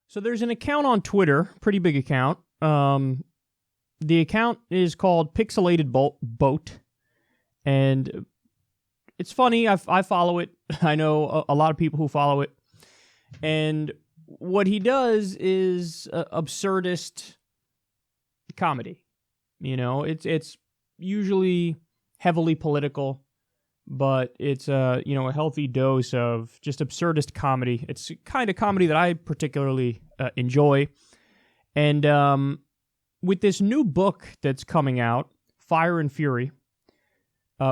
So there's an account on Twitter, pretty big account. The account is called Pixelated Boat, and it's funny. I follow it. I know a lot of people who follow it, and what he does is absurdist comedy. You know, it's usually heavily political, but it's a healthy dose of just absurdist comedy. It's kind of comedy that I particularly enjoy. And with this new book that's coming out, Fire and Fury,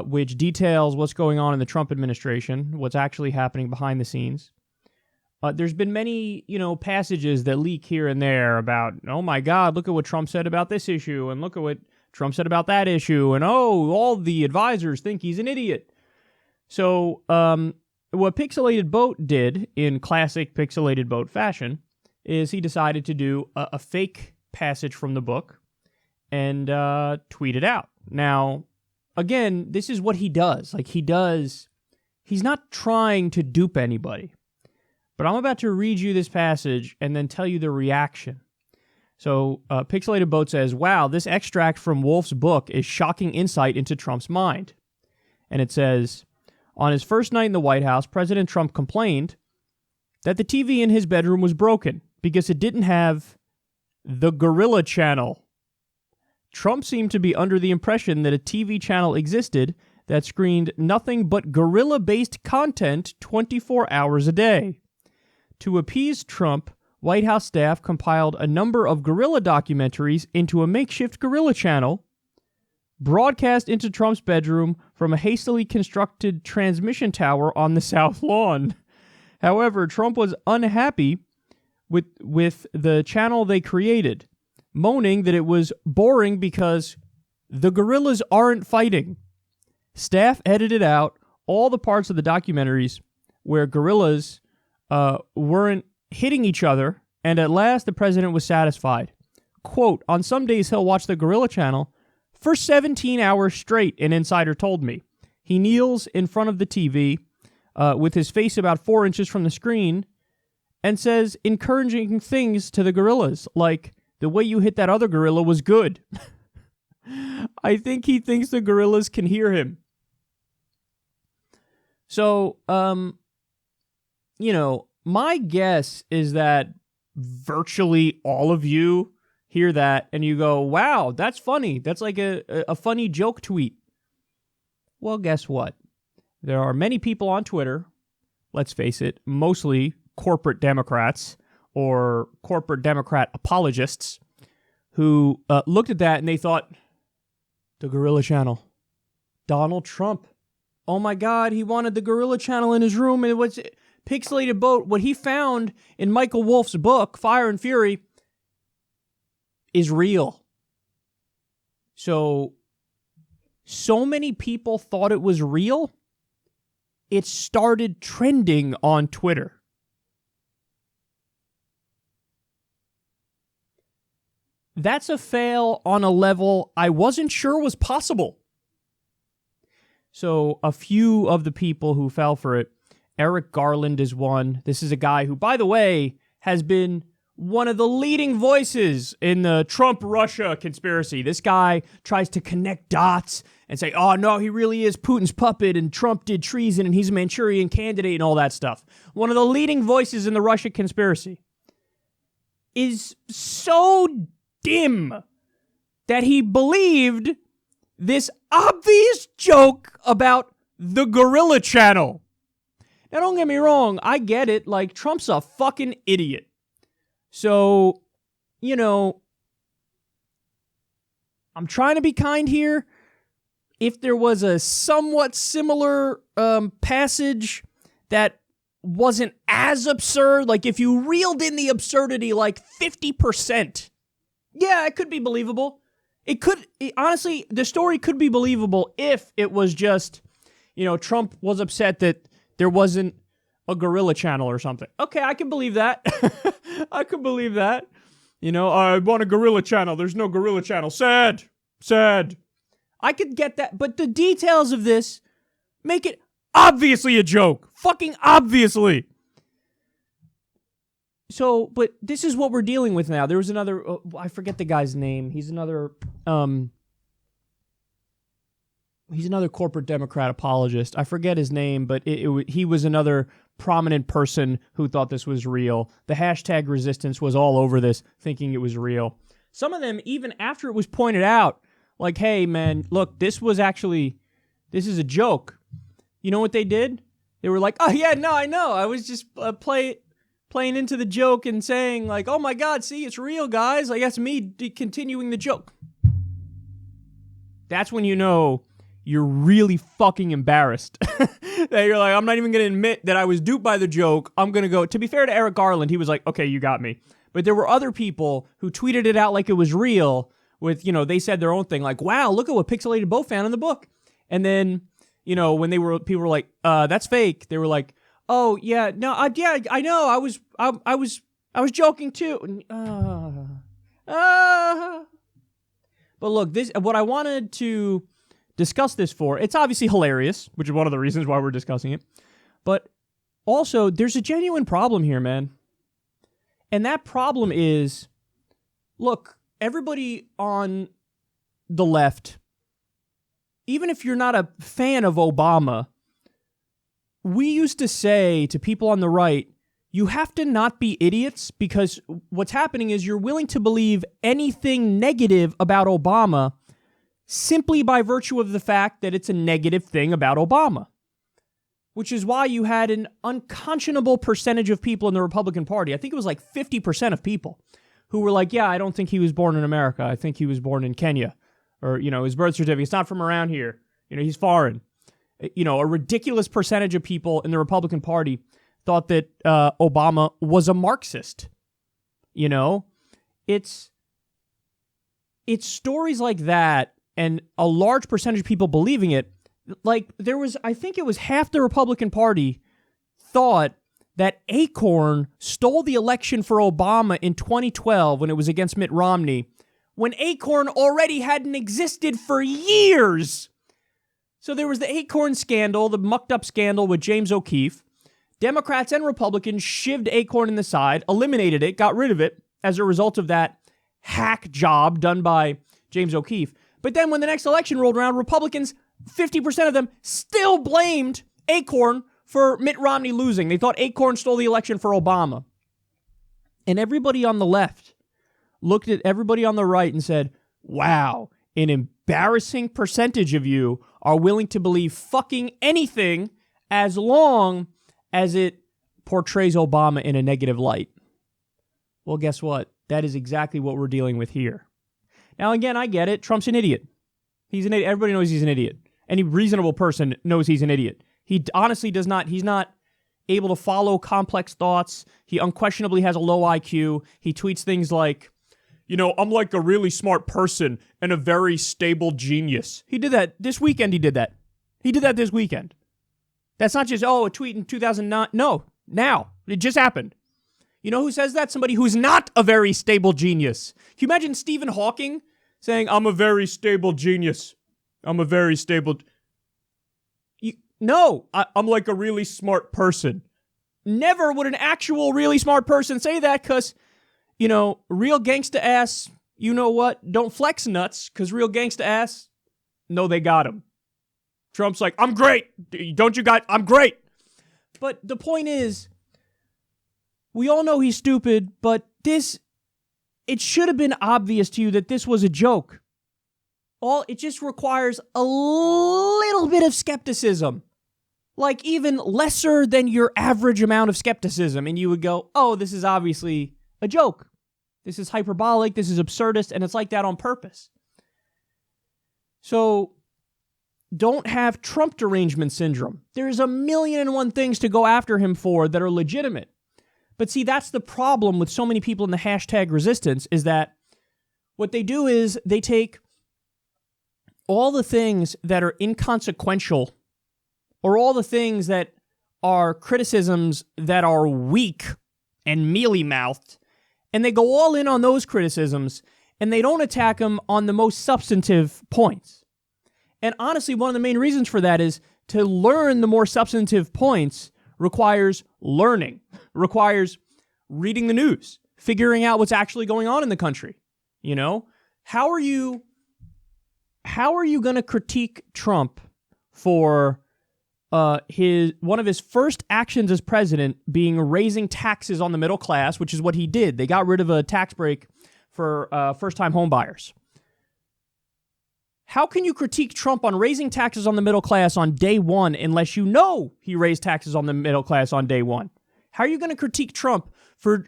which details what's going on in the Trump administration, what's actually happening behind the scenes, there's been many, passages that leak here and there about, oh my God, look at what Trump said about this issue, and look at what Trump said about that issue, and oh, all the advisors think he's an idiot. So what Pixelated Boat did in classic Pixelated Boat fashion is he decided to do a fake passage from the book and tweet it out. Now, again, this is what he does. He's not trying to dupe anybody. But I'm about to read you this passage and then tell you the reaction. So Pixelated Boat says, wow, this extract from Wolf's book is shocking insight into Trump's mind. And it says, on his first night in the White House, President Trump complained that the TV in his bedroom was broken because it didn't have the Gorilla Channel. Trump seemed to be under the impression that a TV channel existed that screened nothing but gorilla-based content 24 hours a day. To appease Trump, White House staff compiled a number of gorilla documentaries into a makeshift gorilla channel, broadcast into Trump's bedroom from a hastily constructed transmission tower on the South Lawn. However, Trump was unhappy with the channel they created, moaning that it was boring because the gorillas aren't fighting. Staff edited out all the parts of the documentaries where gorillas weren't hitting each other, and at last the president was satisfied. Quote, on some days he'll watch the Gorilla Channel for 17 hours straight, an insider told me. He kneels in front of the TV with his face about 4 inches from the screen and says encouraging things to the gorillas, like, the way you hit that other gorilla was good. I think he thinks the gorillas can hear him. So, my guess is that virtually all of you hear that and you go, wow, that's funny. That's like a funny joke tweet. Well, guess what? There are many people on Twitter, let's face it, mostly corporate Democrats or corporate Democrat apologists, who looked at that and they thought, the Gorilla Channel, Donald Trump. Oh my God, he wanted the Gorilla Channel in his room. And it was Pixelated Boat. What he found in Michael Wolff's book, Fire and Fury, is real. So many people thought it was real, it started trending on Twitter. That's a fail on a level I wasn't sure was possible. So a few of the people who fell for it, Erick Garland is one. This is a guy who, by the way, has been one of the leading voices in the Trump-Russia conspiracy. This guy tries to connect dots and say, oh, no, he really is Putin's puppet and Trump did treason and he's a Manchurian candidate and all that stuff. One of the leading voices in the Russia conspiracy is so dim that he believed this obvious joke about the Gorilla Channel. Now, don't get me wrong. I get it. Like, Trump's a fucking idiot. So, I'm trying to be kind here. If there was a somewhat similar passage that wasn't as absurd, like if you reeled in the absurdity like 50%, yeah, it could be believable. Honestly, the story could be believable if it was just, Trump was upset that there wasn't a Gorilla Channel or something. Okay, I can believe that. I can believe that. I want a Gorilla Channel. There's no Gorilla Channel. Sad. I could get that. But the details of this make it obviously a joke. Fucking obviously. So, but this is what we're dealing with now. There was another, I forget the guy's name. He's another corporate Democrat apologist. I forget his name, but he was another prominent person who thought this was real. The hashtag resistance was all over this, thinking it was real. Some of them, even after it was pointed out, like, hey, man, look, this is a joke. You know what they did? They were like, oh, yeah, no, I know. I was just playing into the joke and saying, like, oh, my God, see, it's real, guys. Like, that's me continuing the joke. That's when you know you're really fucking embarrassed. That you're like, I'm not even going to admit that I was duped by the joke. I'm going to go. To be fair to Erick Garland, he was like, okay, you got me. But there were other people who tweeted it out like it was real with, they said their own thing. Like, wow, look at what Pixelated Bo found in the book. And then, when people were like, that's fake. They were like, oh, yeah, no, I know. I was joking too. But look, what I wanted to discuss this for, it's obviously hilarious, which is one of the reasons why we're discussing it. But also, there's a genuine problem here, man. And that problem is, look, everybody on the left, even if you're not a fan of Obama, we used to say to people on the right, you have to not be idiots, because what's happening is you're willing to believe anything negative about Obama simply by virtue of the fact that it's a negative thing about Obama. Which is why you had an unconscionable percentage of people in the Republican Party, I think it was like 50% of people, who were like, yeah, I don't think he was born in America. I think he was born in Kenya. Or, his birth certificate's not from around here. He's foreign. A ridiculous percentage of people in the Republican Party thought that Obama was a Marxist. It's stories like that, and a large percentage of people believing it. Like, I think it was half the Republican Party thought that Acorn stole the election for Obama in 2012 when it was against Mitt Romney, when Acorn already hadn't existed for years. So there was the Acorn Scandal, the mucked up scandal with James O'Keefe. Democrats and Republicans shivved Acorn in the side, eliminated it, got rid of it as a result of that hack job done by James O'Keefe. But then when the next election rolled around, Republicans, 50% of them, still blamed Acorn for Mitt Romney losing. They thought Acorn stole the election for Obama. And everybody on the left looked at everybody on the right and said, wow, an embarrassing percentage of you are willing to believe fucking anything as long as it portrays Obama in a negative light. Well, guess what? That is exactly what we're dealing with here. Now, again, I get it. Trump's an idiot. He's an idiot. Everybody knows he's an idiot. Any reasonable person knows he's an idiot. He honestly does not. He's not able to follow complex thoughts. He unquestionably has a low IQ. He tweets things like, I'm like a really smart person and a very stable genius. He did that this weekend. He did that this weekend. That's not just, a tweet in 2009. No, now. It just happened. You know who says that? Somebody who's not a very stable genius. Can you imagine Stephen Hawking saying, I'm a very stable genius. I'm a very stable... I'm like a really smart person. Never would an actual really smart person say that, because, real gangsta ass, don't flex nuts, because real gangsta ass, no, they got him. Trump's like, I'm great. I'm great. But the point is, we all know he's stupid, but it should have been obvious to you that this was a joke. It just requires a little bit of skepticism. Like even lesser than your average amount of skepticism. And you would go, oh, this is obviously a joke. This is hyperbolic. This is absurdist. And it's like that on purpose. So don't have Trump derangement syndrome. There's 1,000,001 things to go after him for that are legitimate. But see, that's the problem with so many people in the hashtag resistance, is that what they do is they take all the things that are inconsequential, or all the things that are criticisms that are weak and mealy-mouthed, and they go all in on those criticisms, and they don't attack them on the most substantive points. And honestly, one of the main reasons for that is to learn the more substantive points requires learning, requires reading the news, figuring out what's actually going on in the country. You know, how are you going to critique Trump for one of his first actions as president being raising taxes on the middle class, which is what he did. They got rid of a tax break for first-time home buyers. How can you critique Trump on raising taxes on the middle class on day one unless you know he raised taxes on the middle class on day one? How are you going to critique Trump for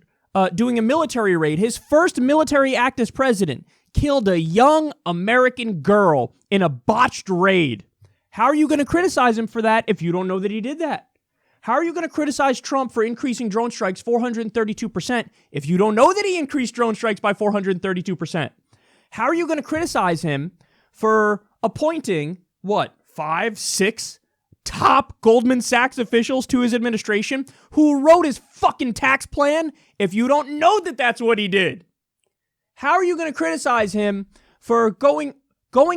doing a military raid? His first military act as president killed a young American girl in a botched raid. How are you going to criticize him for that if you don't know that he did that? How are you going to criticize Trump for increasing drone strikes 432% if you don't know that he increased drone strikes by 432%? How are you going to criticize him for appointing, 5, 6 top Goldman Sachs officials to his administration who wrote his fucking tax plan if you don't know that that's what he did? How are you going to criticize him for going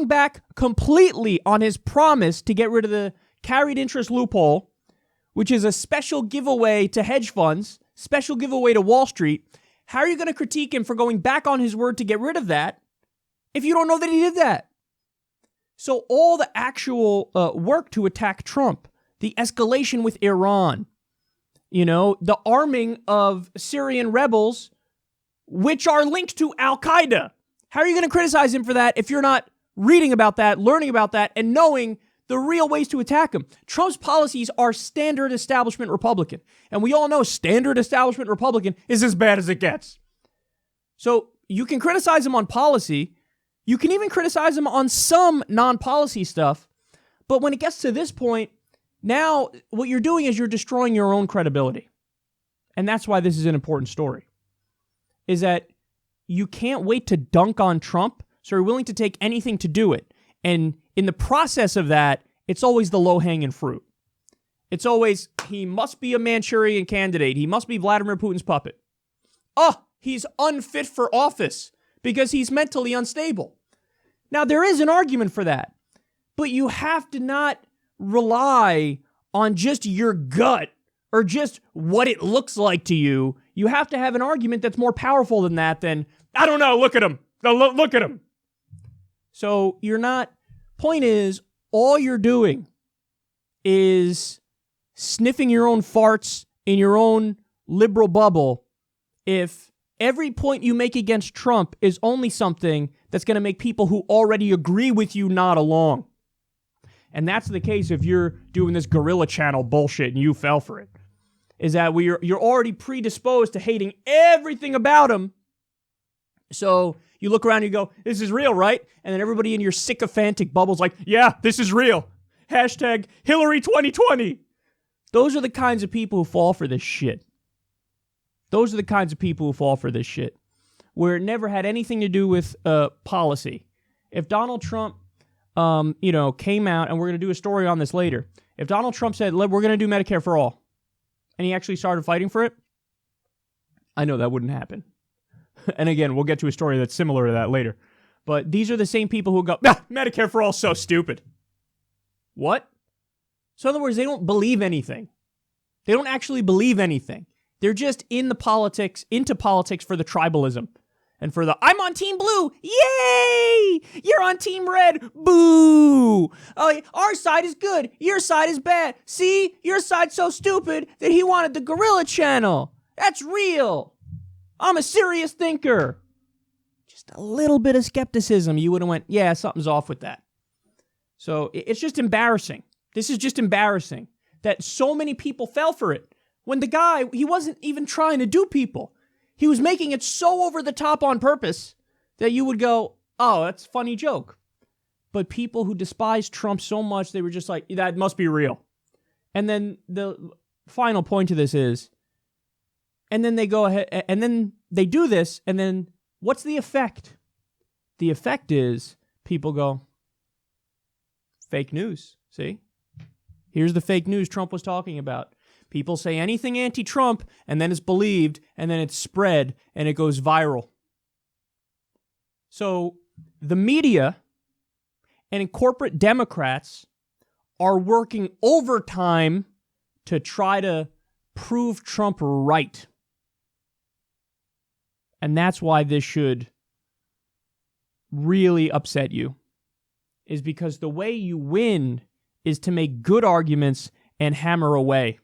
back completely on his promise to get rid of the carried interest loophole, which is a special giveaway to hedge funds, special giveaway to Wall Street? How are you going to critique him for going back on his word to get rid of that if you don't know that he did that? So all the actual work to attack Trump, the escalation with Iran, the arming of Syrian rebels, which are linked to Al-Qaeda. How are you going to criticize him for that if you're not reading about that, learning about that, and knowing the real ways to attack him? Trump's policies are standard establishment Republican. And we all know standard establishment Republican is as bad as it gets. So you can criticize him on policy. You can even criticize him on some non-policy stuff. But when it gets to this point, now what you're doing is you're destroying your own credibility. And that's why this is an important story. Is that you can't wait to dunk on Trump, so you're willing to take anything to do it. And in the process of that, it's always the low-hanging fruit. It's always, he must be a Manchurian candidate. He must be Vladimir Putin's puppet. Oh, he's unfit for office because he's mentally unstable. Now, there is an argument for that, but you have to not rely on just your gut or just what it looks like to you. You have to have an argument that's more powerful than that, than, I don't know, look at him. Look at him. So point is, all you're doing is sniffing your own farts in your own liberal bubble if every point you make against Trump is only something that's going to make people who already agree with you nod along. And that's the case if you're doing this guerrilla channel bullshit and you fell for it. Is that you're already predisposed to hating everything about him. So you look around and you go, this is real, right? And then everybody in your sycophantic bubble's like, yeah, this is real. Hashtag Hillary 2020. Those are the kinds of people who fall for this shit. Those are the kinds of people who fall for this shit, where it never had anything to do with policy. If Donald Trump, came out, and we're going to do a story on this later. If Donald Trump said, we're going to do Medicare for all, and he actually started fighting for it, I know that wouldn't happen. And again, we'll get to a story that's similar to that later. But these are the same people who go, Medicare for all is so stupid. What? So in other words, they don't believe anything. They don't actually believe anything. They're just into politics for the tribalism. And for the, I'm on Team Blue, yay! You're on Team Red, boo! Our side is good, your side is bad. See, your side's so stupid that he wanted the Gorilla Channel. That's real. I'm a serious thinker. Just a little bit of skepticism, you would have went, yeah, something's off with that. So it's just embarrassing. This is just embarrassing that so many people fell for it. When the guy, he wasn't even trying to do people. He was making it so over the top on purpose that you would go, oh, that's a funny joke. But people who despised Trump so much, they were just like, that must be real. And then the final point to this is, and then they go ahead, and then they do this, and then what's the effect? The effect is people go, fake news, see? Here's the fake news Trump was talking about. People say anything anti-Trump, and then it's believed, and then it's spread, and it goes viral. So the media and corporate Democrats are working overtime to try to prove Trump right. And that's why this should really upset you, is because the way you win is to make good arguments and hammer away.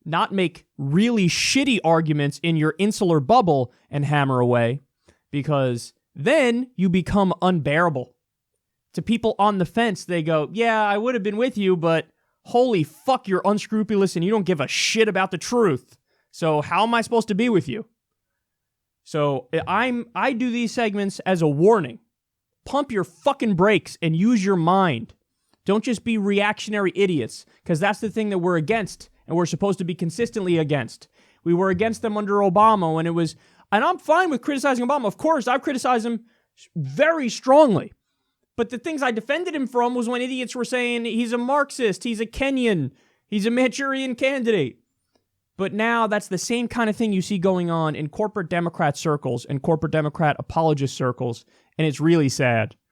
Not make really shitty arguments in your insular bubble and hammer away, because then you become unbearable. To people on the fence, they go, yeah, I would have been with you, but holy fuck, you're unscrupulous and you don't give a shit about the truth. So how am I supposed to be with you? So I do these segments as a warning. Pump your fucking brakes and use your mind. Don't just be reactionary idiots, because that's the thing that we're against, and we're supposed to be consistently against. We were against them under Obama when it was, and I'm fine with criticizing Obama. Of course, I've criticized him very strongly. But the things I defended him from was when idiots were saying he's a Marxist, he's a Kenyan, he's a Manchurian candidate. But now that's the same kind of thing you see going on in corporate Democrat circles and corporate Democrat apologist circles, and it's really sad.